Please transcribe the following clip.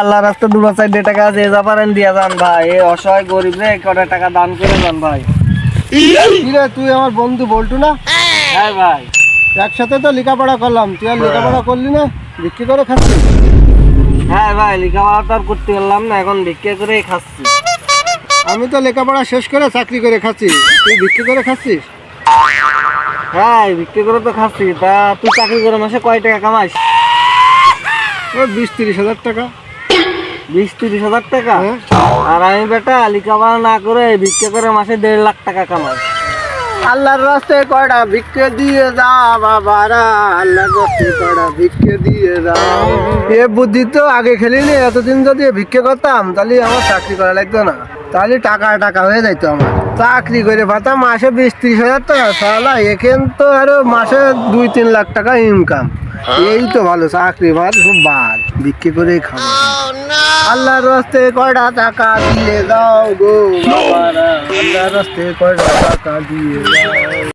আল্লাহর রাস্তা 2-4 টাকা যে যা পারেন দিয়া যান ভাই, এই অসহায় গরিব রে কটা টাকা দান করে যান ভাই। কিরে তুই আমার বন্ধু বল্টু না? হ্যাঁ ভাই। একসাথে তো লেখাপড়া করলাম, তুই আর লেখাপড়া করলি না, বিক্রি করে খাচ্ছিস? হ্যাঁ ভাই, লেখাপড়া তো আর করতে পারলাম না, এখন ভিক্ষা করেই খাচ্ছি। আমি তো লেখাপড়া শেষ করে চাকরি করে খাচ্ছি, তুই বিক্রি করে খাচ্ছিস? হ্যাঁ ভিক্ষা করে তো খাচ্ছি। তা তুই চাকরি করে মাসে কয় টাকা কামাস? ওই 20-30 হাজার টাকা। 20-30 হাজার টাকা? হ্যাঁ। আর আমি বেটা লেখাপড়া না করে ভিক্ষা করে মাসে 1.5 লাখ টাকা কামাই। আল্লাহর রাস্তায় কয়টা ভিক্ষে দিয়ে যা বাবারা, আল্লাহর রাস্তায় কয়টা ভিক্ষে দিয়ে যা। এ বুদ্ধি তো আগে খেলিনি, এতদিন যদি ভিক্ষে করতাম তাহলে আমার চাকরি করা লাগতো না, তাহলে টাকা টাকা হয়ে যাইতো আমার। চাকরি করে পাতাম মাসে 20-30 হাজার টাকা, সালা এখান তো আরো মাসে 2-3 লাখ টাকা ইনকাম। এই তো ভালো, চাকরি ভাত খুব বাদ, বিক্রি করেই খাবো। আল্লাহর রাস্তায় কয়টা টাকা দিয়ে দাও গো বাবারা, আল্লাহর রাস্তায় কয়টা টাকা দিয়ে দাও।